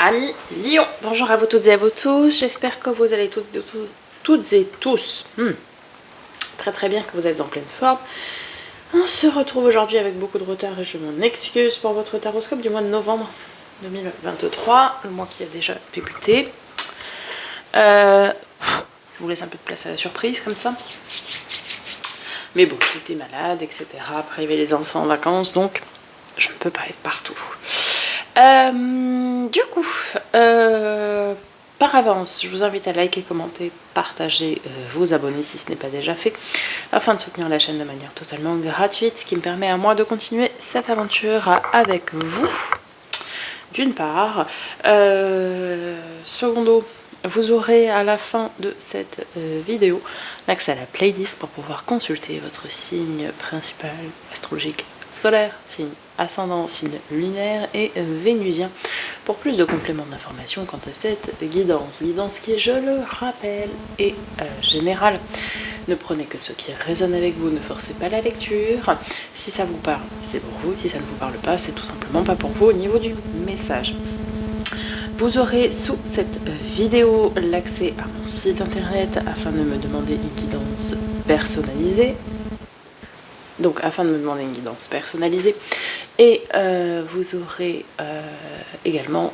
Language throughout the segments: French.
Amis Lion, bonjour à vous toutes et à vous tous, j'espère que vous allez toutes et tous très très bien, que vous êtes en pleine forme. On se retrouve aujourd'hui avec beaucoup de retard et je m'en excuse pour votre taroscope du mois de novembre 2023, le mois qui a déjà débuté. Je vous laisse un peu de place à la surprise comme ça. Mais bon, j'étais malade, etc. Après, il y avait les enfants en vacances, donc je ne peux pas être partout. Du coup, par avance, je vous invite à liker, commenter, partager, vous abonner si ce n'est pas déjà fait, afin de soutenir la chaîne de manière totalement gratuite, ce qui me permet à moi de continuer cette aventure avec vous, d'une part. Secondo, vous aurez à la fin de cette vidéo l'accès à la playlist pour pouvoir consulter votre signe principal astrologique solaire, signe ascendant, signe lunaire et vénusien pour plus de compléments d'informations quant à cette guidance qui, je le rappelle, est générale. Ne prenez que ce qui résonne avec vous, ne forcez pas la lecture. Si ça vous parle, c'est pour vous. Si ça ne vous parle pas, c'est tout simplement pas pour vous au niveau du message. Vous aurez sous cette vidéo l'accès à mon site internet afin de me demander une guidance personnalisée. Donc afin de me demander une guidance personnalisée. Et vous aurez également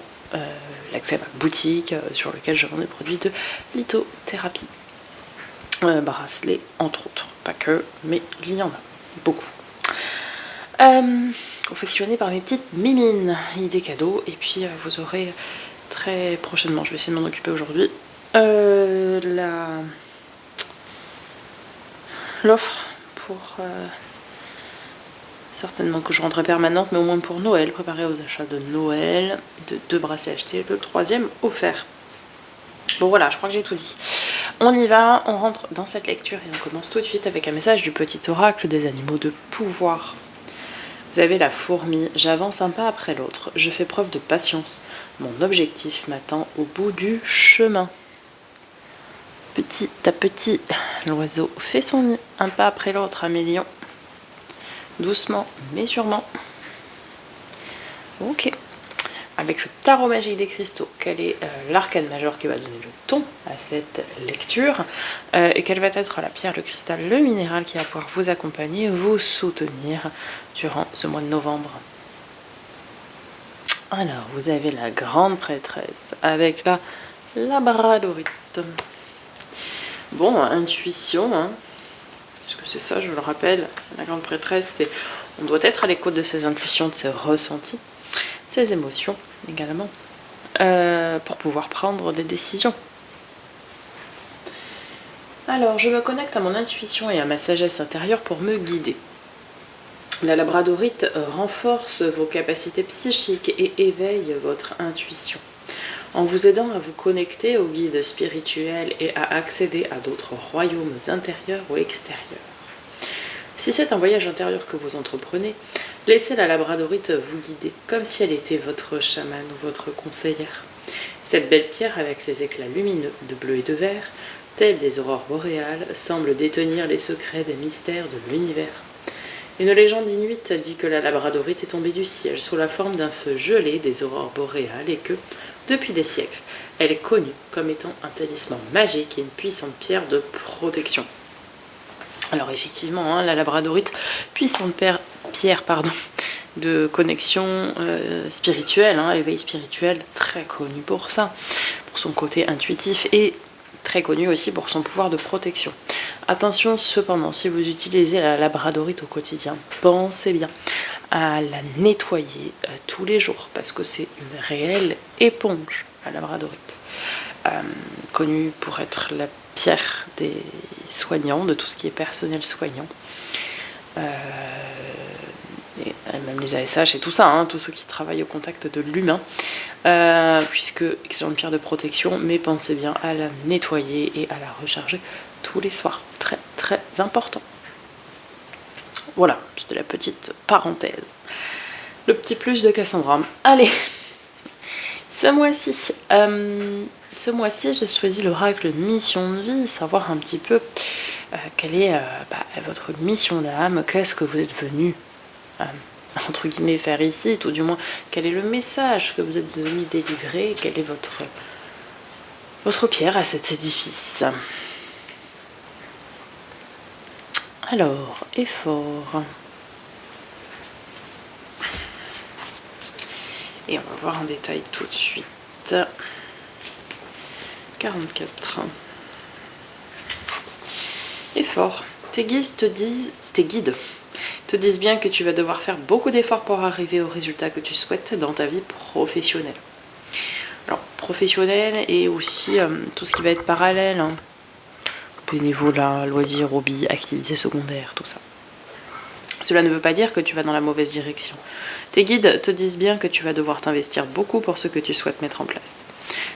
l'accès à ma boutique sur laquelle je vends des produits de lithothérapie. Bracelets entre autres, pas que, mais il y en a beaucoup. Confectionné par mes petites mimines, idées cadeaux. Et puis vous aurez très prochainement, je vais essayer de m'en occuper aujourd'hui, l'offre pour certainement que je rendrai permanente, mais au moins pour Noël, préparé aux achats de Noël, de 2 bracelets achetés, le 3e offert. Bon voilà, je crois que j'ai tout dit. On y va, on rentre dans cette lecture et on commence tout de suite avec un message du petit oracle des animaux de pouvoir. Vous avez la fourmi, j'avance un pas après l'autre, je fais preuve de patience. Mon objectif m'attend au bout du chemin. Petit à petit, l'oiseau fait son nid, un pas après l'autre, Amélion. Doucement, mais sûrement. Ok. Avec le tarot magique des cristaux, quel est l'arcane majeur qui va donner le ton à cette lecture et quelle va être la pierre, le cristal, le minéral qui va pouvoir vous accompagner, vous soutenir durant ce mois de novembre. Alors, vous avez la grande prêtresse avec la labradorite. Bon, intuition, hein. Parce que c'est ça, je le rappelle, la grande prêtresse, c'est on doit être à l'écoute de ses intuitions, de ses ressentis, ses émotions également, pour pouvoir prendre des décisions. Alors, je me connecte à mon intuition et à ma sagesse intérieure pour me guider. La labradorite renforce vos capacités psychiques et éveille votre intuition, en vous aidant à vous connecter aux guides spirituels et à accéder à d'autres royaumes intérieurs ou extérieurs. Si c'est un voyage intérieur que vous entreprenez, laissez la labradorite vous guider, comme si elle était votre chamane ou votre conseillère. Cette belle pierre, avec ses éclats lumineux de bleu et de vert, tels des aurores boréales, semble détenir les secrets des mystères de l'univers. Une légende inuite dit que la labradorite est tombée du ciel sous la forme d'un feu gelé des aurores boréales et que, depuis des siècles, elle est connue comme étant un talisman magique et une puissante pierre de protection. Alors effectivement, hein, la labradorite, puissante pierre de connexion spirituelle, hein, éveil spirituel, très connue pour ça, pour son côté intuitif et très connue aussi pour son pouvoir de protection. Attention cependant, si vous utilisez la labradorite au quotidien, pensez bien à la nettoyer tous les jours, parce que c'est une réelle éponge, la labradorite. Connue pour être la pierre des soignants, de tout ce qui est personnel soignant. Et même les ASH et tout ça, hein, tous ceux qui travaillent au contact de l'humain, puisque excellente pierre de protection, mais pensez bien à la nettoyer et à la recharger tous les soirs. Très très important. Voilà, c'était la petite parenthèse. Le petit plus de Cassandra. Allez, ce mois-ci, j'ai choisi l'oracle mission de vie, savoir un petit peu quelle est votre mission d'âme, qu'est-ce que vous êtes venu entre guillemets, faire ici, tout du moins, quel est le message que vous êtes venu délivrer, quelle est votre pierre à cet édifice. Alors, effort. Et on va voir en détail tout de suite. 44. Effort. Tes guides te disent bien que tu vas devoir faire beaucoup d'efforts pour arriver au résultat que tu souhaites dans ta vie professionnelle. Alors, professionnelle et aussi tout ce qui va être parallèle. Bénévolat, loisirs, hobbies, activités secondaires, tout ça. Cela ne veut pas dire que tu vas dans la mauvaise direction. Tes guides te disent bien que tu vas devoir t'investir beaucoup pour ce que tu souhaites mettre en place.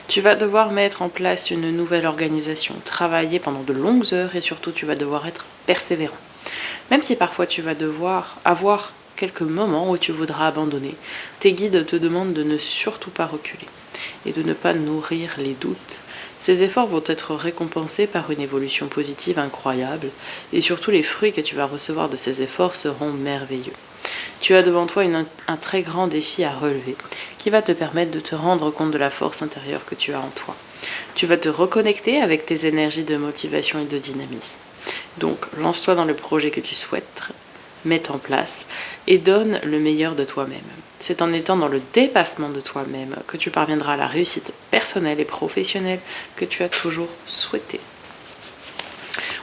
Tu vas devoir mettre en place une nouvelle organisation, travailler pendant de longues heures et surtout tu vas devoir être persévérant. Même si parfois tu vas devoir avoir quelques moments où tu voudras abandonner, tes guides te demandent de ne surtout pas reculer et de ne pas nourrir les doutes. Ces efforts vont être récompensés par une évolution positive incroyable et surtout les fruits que tu vas recevoir de ces efforts seront merveilleux. Tu as devant toi un très grand défi à relever qui va te permettre de te rendre compte de la force intérieure que tu as en toi. Tu vas te reconnecter avec tes énergies de motivation et de dynamisme. Donc, lance-toi dans le projet que tu souhaites mettre en place et donne le meilleur de toi-même. C'est en étant dans le dépassement de toi-même que tu parviendras à la réussite personnelle et professionnelle que tu as toujours souhaité.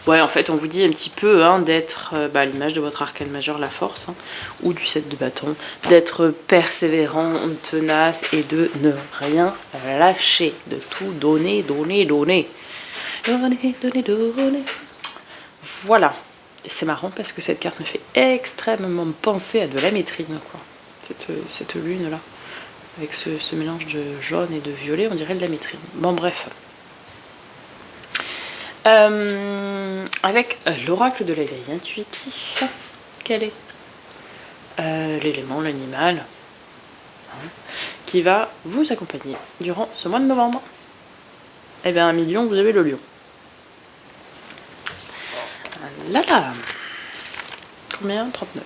Ouais, en fait, on vous dit un petit peu d'être, à l'image de votre arcane majeur, la force, ou du 7 de bâton, d'être persévérant, tenace et de ne rien lâcher, de tout donner. Donner. Voilà. Et c'est marrant parce que cette carte me fait extrêmement penser à de la métrine, quoi. Cette lune là, avec ce mélange de jaune et de violet, on dirait de la métrine. Bon, bref. Avec l'oracle de l'éveil intuitif, quel est l'élément, l'animal, qui va vous accompagner durant ce mois de novembre? Eh bien, 1 million, vous avez le lion. Là, combien? 39.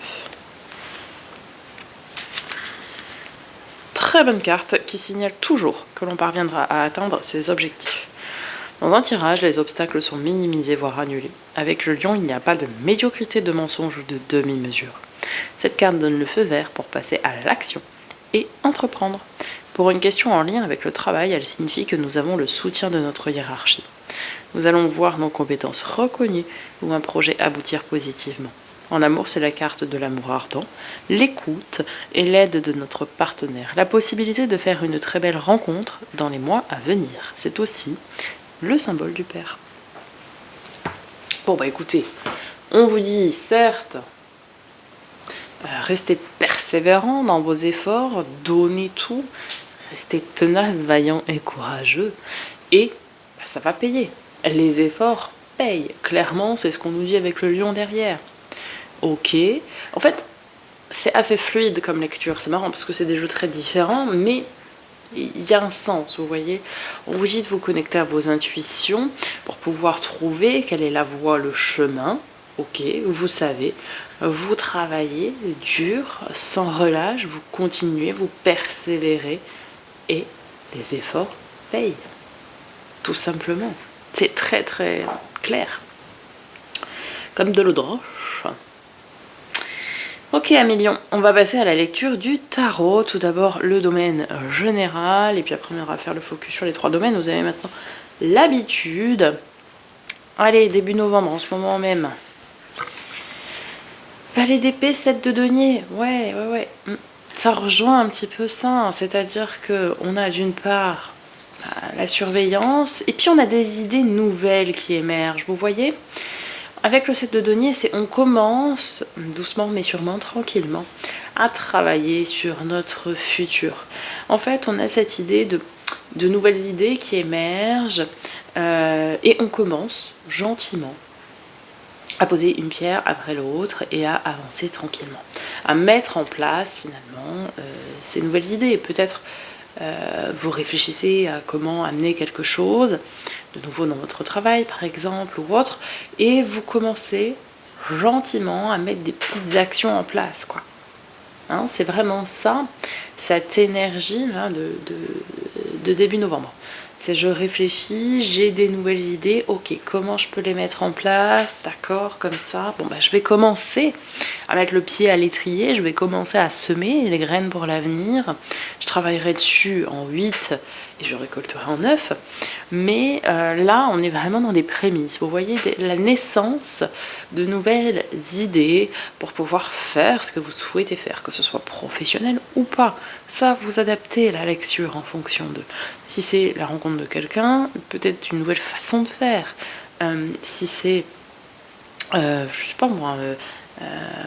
Très bonne carte qui signale toujours que l'on parviendra à atteindre ses objectifs. Dans un tirage, les obstacles sont minimisés, voire annulés. Avec le lion, il n'y a pas de médiocrité, de mensonge ou de demi-mesure. Cette carte donne le feu vert pour passer à l'action et entreprendre. Pour une question en lien avec le travail, elle signifie que nous avons le soutien de notre hiérarchie. Nous allons voir nos compétences reconnues ou un projet aboutir positivement. En amour, c'est la carte de l'amour ardent, l'écoute et l'aide de notre partenaire. La possibilité de faire une très belle rencontre dans les mois à venir. C'est aussi le symbole du père. Bon écoutez, on vous dit certes, restez persévérant dans vos efforts, donnez tout, restez tenace, vaillant et courageux et ça va payer. Les efforts payent, clairement, c'est ce qu'on nous dit avec le lion derrière. Ok, en fait, c'est assez fluide comme lecture, c'est marrant parce que c'est des jeux très différents, mais il y a un sens, vous voyez. On vous dit de vous connecter à vos intuitions pour pouvoir trouver quelle est la voie, le chemin. Ok, vous savez, vous travaillez dur, sans relâche, vous continuez, vous persévérez et les efforts payent. Tout simplement. C'est très très clair. Comme de l'eau de roche. Ok, Amélion, on va passer à la lecture du tarot. Tout d'abord, le domaine général, et puis après, on va faire le focus sur les 3 domaines. Vous avez maintenant l'habitude. Allez, début novembre, en ce moment même. Valet d'épée, 7 de denier. Ouais. Ça rejoint un petit peu ça. C'est-à-dire qu'on a d'une part la surveillance, et puis on a des idées nouvelles qui émergent. Vous voyez ? Avec le 7 de denier, on commence doucement mais sûrement, tranquillement, à travailler sur notre futur. En fait, on a cette idée de nouvelles idées qui émergent et on commence gentiment à poser une pierre après l'autre et à avancer tranquillement, à mettre en place finalement ces nouvelles idées. Peut-être vous réfléchissez à comment amener quelque chose de nouveau dans votre travail par exemple ou autre, et vous commencez gentiment à mettre des petites actions en place, quoi. Hein, c'est vraiment ça, cette énergie là de début novembre. C'est je réfléchis, j'ai des nouvelles idées, ok, comment je peux les mettre en place, d'accord, comme ça. Bon, je vais commencer à mettre le pied à l'étrier, je vais commencer à semer les graines pour l'avenir. Je travaillerai dessus en 8 et je récolterai en 9. Mais là, on est vraiment dans des prémices. Vous voyez, la naissance de nouvelles idées pour pouvoir faire ce que vous souhaitez faire, que ce soit professionnel ou pas. Ça, vous adaptez la lecture en fonction de... Si c'est la rencontre de quelqu'un, peut-être une nouvelle façon de faire. Si c'est, je sais pas moi,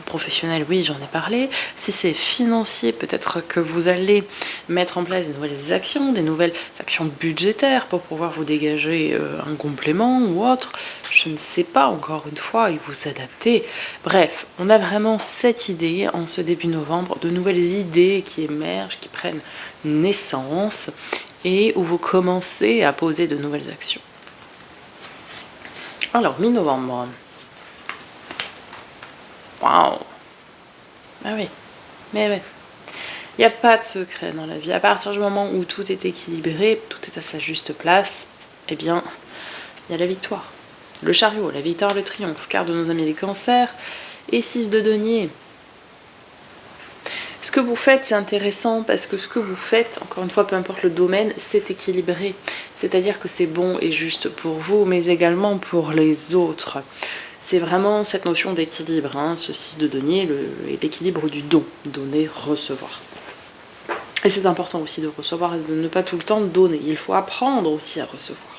professionnel, oui, j'en ai parlé. Si c'est financier, peut-être que vous allez mettre en place de nouvelles actions, des nouvelles actions budgétaires pour pouvoir vous dégager un complément ou autre. Je ne sais pas, encore une fois, et vous adapter. Bref, on a vraiment cette idée en ce début novembre, de nouvelles idées qui émergent, qui prennent naissance et où vous commencez à poser de nouvelles actions. Alors, mi-novembre. Waouh! Ah oui, mais ouais. Il n'y a pas de secret dans la vie. À partir du moment où tout est équilibré, tout est à sa juste place, eh bien, il y a la victoire. Le chariot, la victoire, le triomphe, carte de nos amis les cancers, et 6 de denier. Ce que vous faites, c'est intéressant parce que ce que vous faites, encore une fois, peu importe le domaine, c'est équilibré. C'est-à-dire que c'est bon et juste pour vous, mais également pour les autres. C'est vraiment cette notion d'équilibre, hein, ce 6 de denier, l'équilibre du don, donner, recevoir. Et c'est important aussi de recevoir et de ne pas tout le temps donner. Il faut apprendre aussi à recevoir.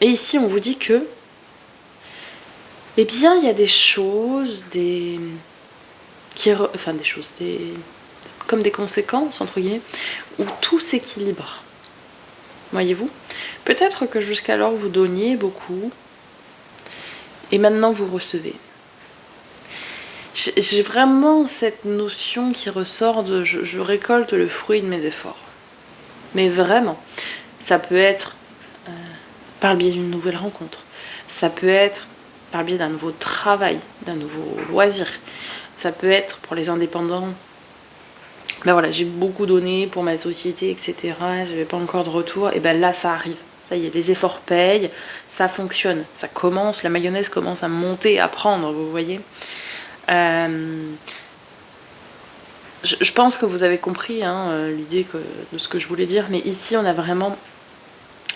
Et ici, on vous dit que, eh bien, il y a des choses, comme des conséquences, entre guillemets, où tout s'équilibre. Voyez-vous? Peut-être que jusqu'alors, vous donniez beaucoup, et maintenant, vous recevez. J'ai vraiment cette notion qui ressort de je récolte le fruit de mes efforts. Mais vraiment, ça peut être par le biais d'une nouvelle rencontre. Ça peut être par le biais d'un nouveau travail, d'un nouveau loisir. Ça peut être pour les indépendants. Ben voilà, j'ai beaucoup donné pour ma société, etc. Je n'avais pas encore de retour. Et ben là, ça arrive. Ça y est, les efforts payent, ça fonctionne. Ça commence, la mayonnaise commence à monter, à prendre, vous voyez. Je pense que vous avez compris l'idée de ce que je voulais dire, mais ici on a vraiment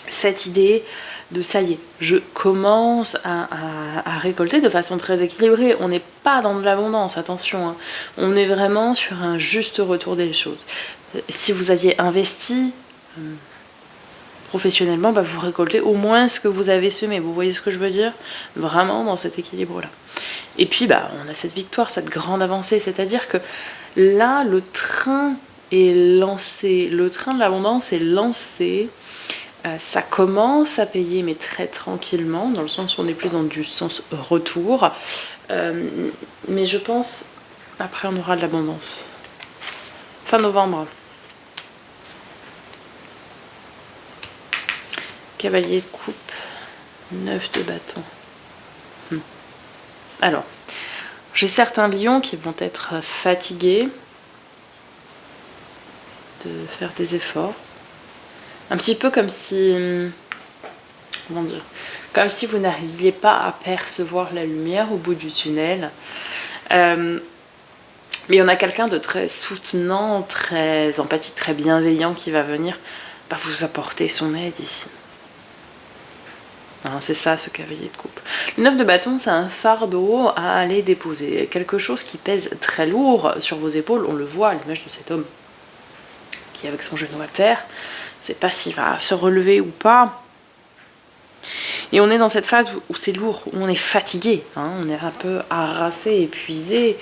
cette idée de ça y est, je commence à récolter de façon très équilibrée. On n'est pas dans de l'abondance, attention, hein. On est vraiment sur un juste retour des choses. Si vous aviez investi professionnellement, vous récoltez au moins ce que vous avez semé. Vous voyez ce que je veux dire? Vraiment dans cet équilibre-là. Et puis, on a cette victoire, cette grande avancée. C'est-à-dire que là, le train est lancé. Le train de l'abondance est lancé. Ça commence à payer, mais très tranquillement, dans le sens où on est plus dans du sens retour. Mais je pense, après, on aura de l'abondance. Fin novembre. Cavalier de coupe. 9 de bâton. Alors, j'ai certains lions qui vont être fatigués de faire des efforts. Un petit peu comme si... Comment dire? Comme si vous n'arriviez pas à percevoir la lumière au bout du tunnel. Mais il y en a quelqu'un de très soutenant, très empathique, très bienveillant qui va venir vous apporter son aide ici. C'est ça, ce cavalier de coupe. Le 9 de bâton, c'est un fardeau à aller déposer. Quelque chose qui pèse très lourd sur vos épaules. On le voit à l'image de cet homme qui est avec son genou à terre. On ne sait pas s'il va se relever ou pas. Et on est dans cette phase où c'est lourd, où on est fatigué. On est un peu harassé, épuisé.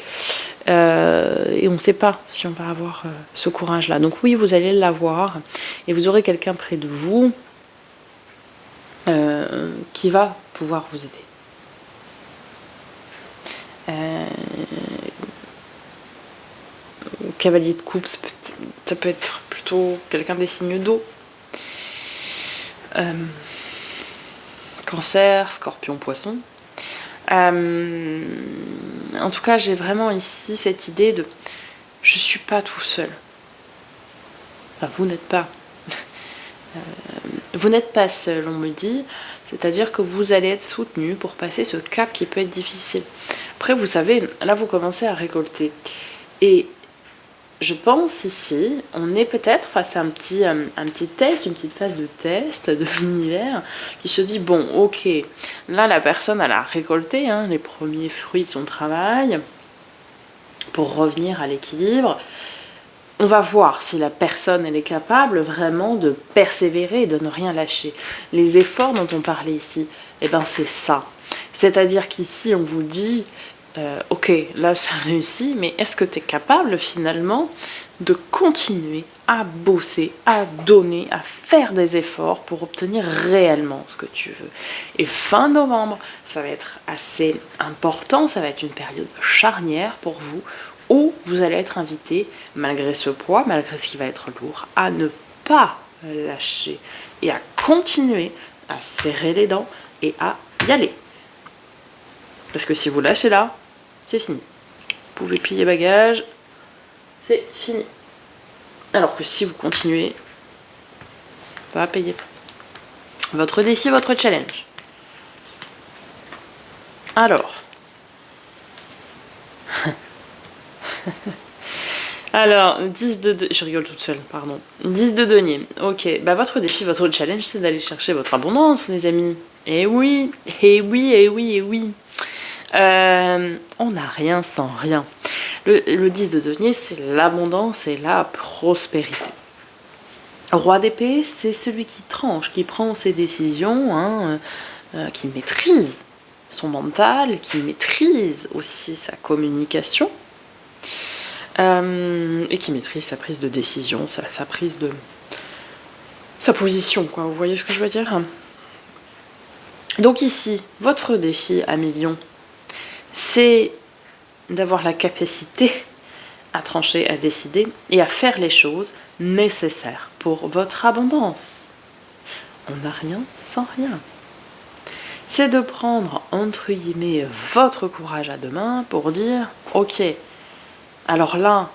Et on ne sait pas si on va avoir ce courage-là. Donc oui, vous allez l'avoir. Et vous aurez quelqu'un près de vous qui va pouvoir vous aider. Cavalier de coupe, ça peut être plutôt quelqu'un des signes d'eau. Cancer, Scorpion, Poisson. en tout cas, j'ai vraiment ici cette idée de je suis pas tout seul. Enfin, vous n'êtes pas. Vous n'êtes pas seul, on me dit. C'est-à-dire que vous allez être soutenu pour passer ce cap qui peut être difficile. Après, vous savez, là, vous commencez à récolter. Et je pense ici, on est peut-être face à un petit test, une petite phase de test de l'univers qui se dit, bon, ok, là, la personne, elle a récolté les premiers fruits de son travail pour revenir à l'équilibre. On va voir si la personne elle est capable vraiment de persévérer et de ne rien lâcher. Les efforts dont on parlait ici, c'est ça. C'est-à-dire qu'ici on vous dit, ok, là ça réussit, mais est-ce que tu es capable finalement de continuer à bosser, à donner, à faire des efforts pour obtenir réellement ce que tu veux. Et fin novembre, ça va être assez important, ça va être une période charnière pour vous, où vous allez être invité, malgré ce poids, malgré ce qui va être lourd, à ne pas lâcher et à continuer à serrer les dents et à y aller. Parce que si vous lâchez là, c'est fini. Vous pouvez plier bagages, c'est fini. Alors que si vous continuez, ça va payer. Votre défi, votre challenge. Alors... Alors, 10 de... Je rigole toute seule, pardon. 10 de denier. Ok, votre défi, votre challenge, c'est d'aller chercher votre abondance, les amis. Eh oui, eh oui, eh oui, eh oui. On n'a rien sans rien. Le 10 de denier, c'est l'abondance et la prospérité. Roi d'épée, c'est celui qui tranche, qui prend ses décisions, qui maîtrise son mental, qui maîtrise aussi sa communication. Et qui maîtrise sa prise de décision, sa prise de... sa position, quoi. Vous voyez ce que je veux dire? Donc ici, votre défi à millions, c'est d'avoir la capacité à trancher, à décider et à faire les choses nécessaires pour votre abondance. On n'a rien sans rien. C'est de prendre, entre guillemets, votre courage à deux mains pour dire, ok, alors là,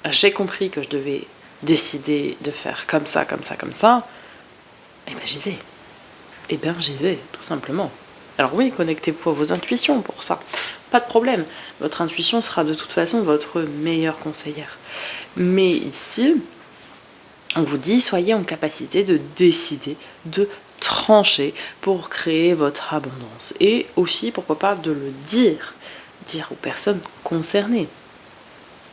j'ai compris que je devais décider de faire comme ça, comme ça, comme ça. Et j'y vais. J'y vais, tout simplement. Alors oui, connectez-vous à vos intuitions pour ça. Pas de problème. Votre intuition sera de toute façon votre meilleure conseillère. Mais ici, on vous dit, soyez en capacité de décider, de trancher pour créer votre abondance. Et aussi, pourquoi pas, de le dire aux personnes concernées.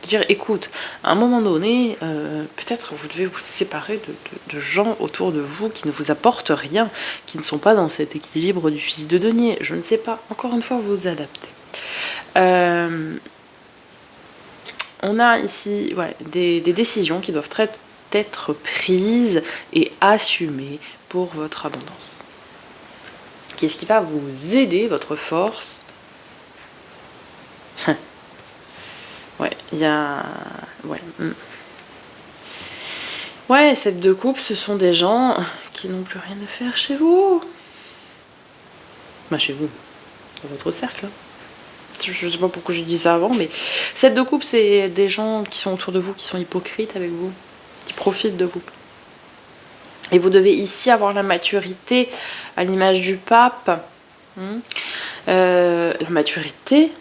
Dire, écoute, à un moment donné, peut-être vous devez vous séparer de gens autour de vous qui ne vous apportent rien, qui ne sont pas dans cet équilibre du fils de denier. Je ne sais pas, encore une fois, vous adaptez. On a ici des décisions qui doivent être prises et assumées pour votre abondance. Qu'est-ce qui va vous aider, votre force? Il y a... Ouais, ces deux coupes, ce sont des gens qui n'ont plus rien à faire chez vous. Chez vous, dans votre cercle. Je ne sais pas pourquoi je dis ça avant, mais cette deux coupes, c'est des gens qui sont autour de vous, qui sont hypocrites avec vous, qui profitent de vous. Et vous devez ici avoir la maturité, à l'image du pape, la maturité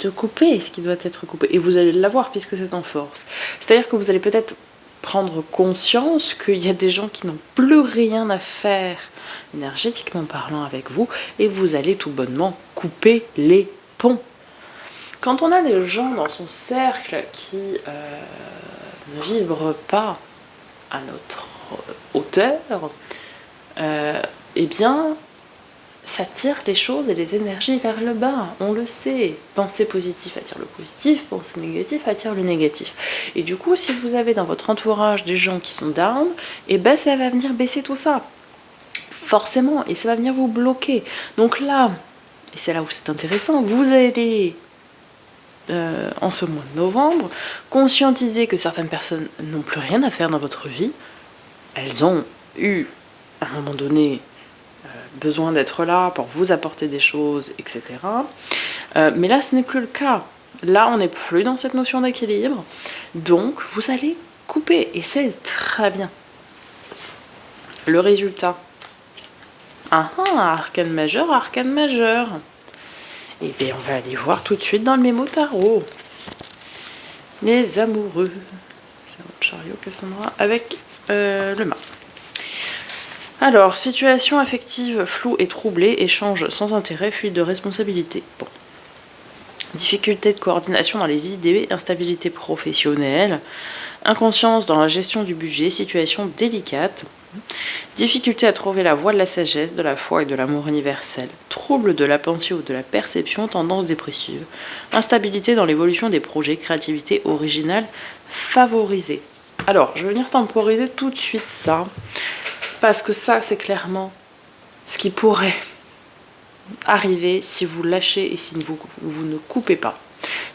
de couper ce qui doit être coupé. Et vous allez l'avoir puisque c'est en force. C'est-à-dire que vous allez peut-être prendre conscience qu'il y a des gens qui n'ont plus rien à faire, énergétiquement parlant, avec vous, et vous allez tout bonnement couper les ponts. Quand on a des gens dans son cercle qui ne vibrent pas à notre hauteur, ça tire les choses et les énergies vers le bas, on le sait. Pensée positive attire le positif, pensée négative attire le négatif. Et du coup, si vous avez dans votre entourage des gens qui sont down, ça va venir baisser tout ça. Forcément, et ça va venir vous bloquer. Donc là, et c'est là où c'est intéressant, vous allez, en ce mois de novembre, conscientiser que certaines personnes n'ont plus rien à faire dans votre vie. Elles ont eu, à un moment donné, besoin d'être là pour vous apporter des choses, etc. Mais là, ce n'est plus le cas. Là, on n'est plus dans cette notion d'équilibre. Donc, vous allez couper. Et c'est très bien. Le résultat. Arcane majeur, arcane majeur. Et bien, on va aller voir tout de suite dans le mémo tarot. Les amoureux. C'est votre chariot, Cassandra, avec le mât. Alors, situation affective floue et troublée, échange sans intérêt, fuite de responsabilité. Bon. Difficulté de coordination dans les idées, instabilité professionnelle, inconscience dans la gestion du budget, situation délicate, difficulté à trouver la voie de la sagesse, de la foi et de l'amour universel, trouble de la pensée ou de la perception, tendance dépressive, instabilité dans l'évolution des projets, créativité originale favorisée. Alors, je vais venir temporiser tout de suite ça, parce que ça, c'est clairement ce qui pourrait arriver si vous lâchez et si vous ne coupez pas.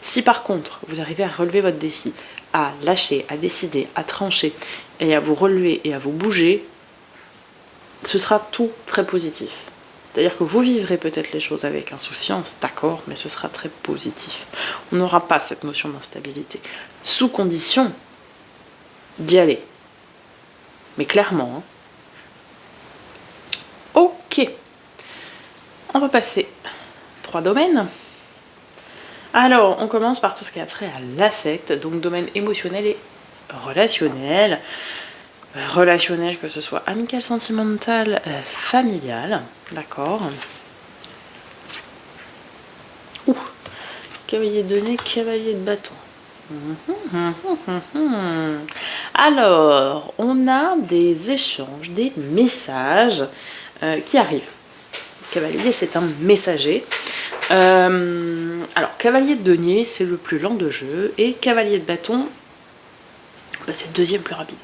Si par contre, vous arrivez à relever votre défi, à lâcher, à décider, à trancher, et à vous relever et à vous bouger, ce sera tout très positif. C'est-à-dire que vous vivrez peut-être les choses avec insouciance, d'accord, mais ce sera très positif. On n'aura pas cette notion d'instabilité. Sous condition d'y aller. Mais clairement, hein. Ok. On va passer 3 domaines. Alors, on commence par tout ce qui a trait à l'affect, donc domaine émotionnel et relationnel. Relationnel, que ce soit amical, sentimental, familial, d'accord. Ouh, cavalier de nez, cavalier de bâton. Alors, on a des échanges, des messages qui arrivent. Cavalier, c'est un messager. Alors, cavalier de denier, c'est le plus lent de jeu. Et cavalier de bâton, c'est le deuxième plus rapide.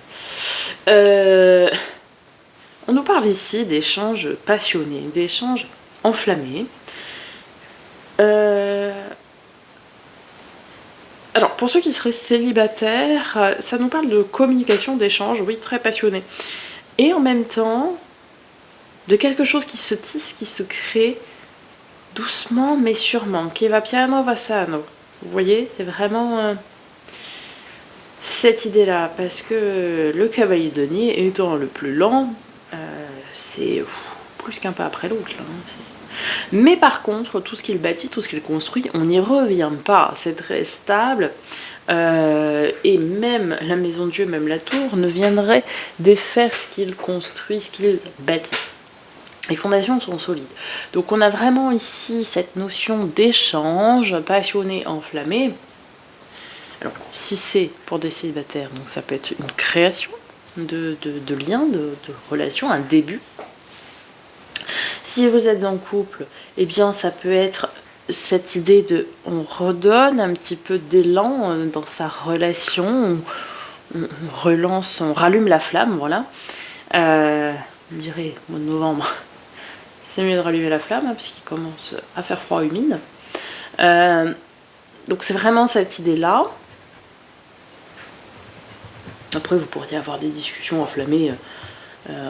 On nous parle ici d'échanges passionnés, d'échanges enflammés. Alors, pour ceux qui seraient célibataires, ça nous parle de communication, d'échanges, oui, très passionnés. Et en même temps, de quelque chose qui se tisse, qui se crée doucement mais sûrement, qui va piano va sano. Vous voyez, c'est vraiment cette idée-là, parce que le cavalier de denier étant le plus lent, c'est plus qu'un pas après l'autre. Mais par contre, tout ce qu'il bâtit, tout ce qu'il construit, on n'y revient pas. C'est très stable. Et même la maison de Dieu, même la tour, ne viendrait défaire ce qu'il construit, ce qu'il bâtit. Les fondations sont solides. Donc on a vraiment ici cette notion d'échange passionné, enflammé. Alors si c'est pour des célibataires, donc ça peut être une création de liens, de relations, un début. Si vous êtes en couple, eh bien ça peut être cette idée de on redonne un petit peu d'élan dans sa relation, on relance, on rallume la flamme, voilà. On dirait au mois de novembre. C'est mieux de rallumer la flamme, parce qu'il commence à faire froid humide. Donc c'est vraiment cette idée-là. Après, vous pourriez avoir des discussions enflammées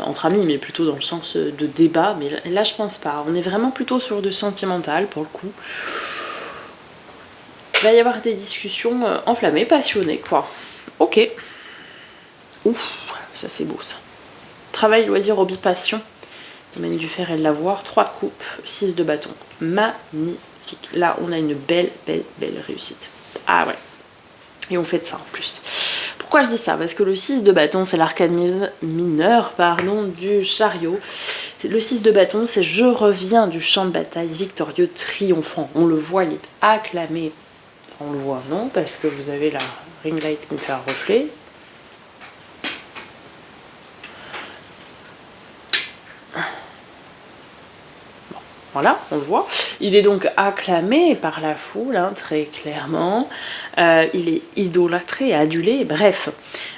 entre amis, mais plutôt dans le sens de débat. Mais là, je pense pas. On est vraiment plutôt sur du sentimental, pour le coup. Il va y avoir des discussions enflammées, passionnées, quoi. Ok. Ouf, ça c'est beau, ça. Travail, loisir, hobby, passion. Domaine du fer et de l'avoir, 3 coupes, 6 de bâton. Magnifique. Là, on a une belle réussite. Ah ouais. Et on fait de ça en plus. Pourquoi je dis ça? Parce que le 6 de bâton, c'est l'arcane mineur, du chariot. Le 6 de bâton, c'est je reviens du champ de bataille victorieux, triomphant. On le voit, il est acclamé. On le voit, non? Parce que vous avez la ring light qui me fait un reflet. Voilà, on le voit. Il est donc acclamé par la foule, hein, très clairement. Il est idolâtré, adulé, bref.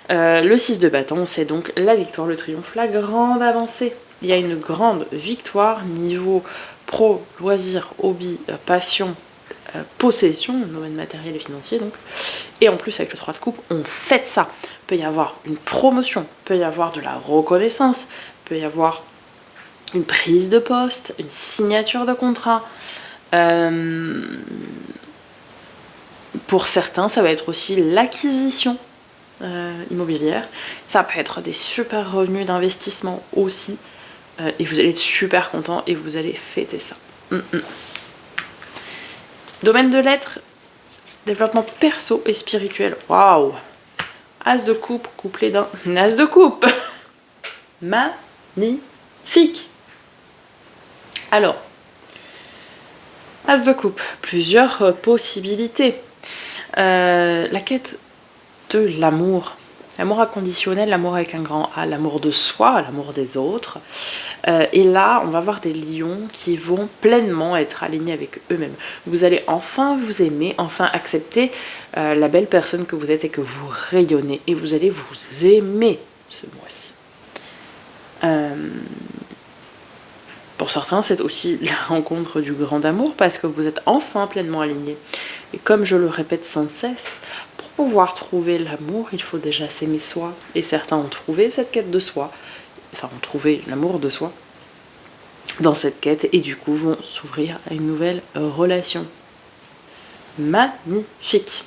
Le 6 de bâton, c'est donc la victoire, le triomphe, la grande avancée. Il y a une grande victoire niveau pro, loisir, hobby, passion, possession, domaine matériel et financier donc. Et en plus, avec le 3 de coupe, on fête ça. Il peut y avoir une promotion, il peut y avoir de la reconnaissance, il peut y avoir une prise de poste, une signature de contrat. Pour certains, ça va être aussi l'acquisition immobilière. Ça peut être des super revenus d'investissement aussi. Et vous allez être super content et vous allez fêter ça. Domaine de lettres, développement perso et spirituel. Waouh! As de coupe couplé d'un as de coupe. Magnifique. Alors, as de coupe, plusieurs possibilités. La quête de l'amour. L'amour inconditionnel, l'amour avec un grand A, l'amour de soi, l'amour des autres. Et là, on va avoir des lions qui vont pleinement être alignés avec eux-mêmes. Vous allez enfin vous aimer, enfin accepter la belle personne que vous êtes et que vous rayonnez. Et vous allez vous aimer ce mois-ci. Pour certains, c'est aussi la rencontre du grand amour parce que vous êtes enfin pleinement alignés. Et comme je le répète sans cesse, pour pouvoir trouver l'amour, il faut déjà s'aimer soi. Et certains ont trouvé cette quête de soi, enfin ont trouvé l'amour de soi dans cette quête et du coup vont s'ouvrir à une nouvelle relation. Magnifique.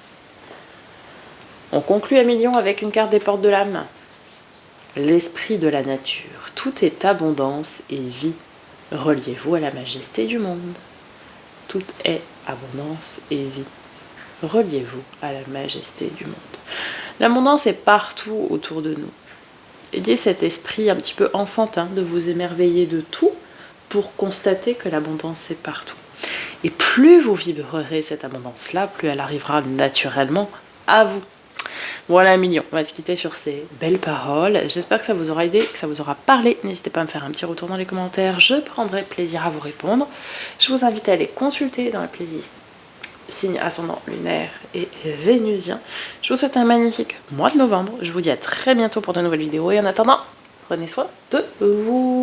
On conclut à million avec une carte des portes de l'âme. L'esprit de la nature. Tout est abondance et vie. Reliez-vous à la majesté du monde. Tout est abondance et vie. Reliez-vous à la majesté du monde. L'abondance est partout autour de nous. Ayez cet esprit un petit peu enfantin de vous émerveiller de tout pour constater que l'abondance est partout. Et plus vous vibrerez cette abondance-là, plus elle arrivera naturellement à vous. Voilà, million. On va se quitter sur ces belles paroles. J'espère que ça vous aura aidé, que ça vous aura parlé. N'hésitez pas à me faire un petit retour dans les commentaires. Je prendrai plaisir à vous répondre. Je vous invite à aller consulter dans la playlist signe ascendant lunaire et vénusien. Je vous souhaite un magnifique mois de novembre. Je vous dis à très bientôt pour de nouvelles vidéos. Et en attendant, prenez soin de vous.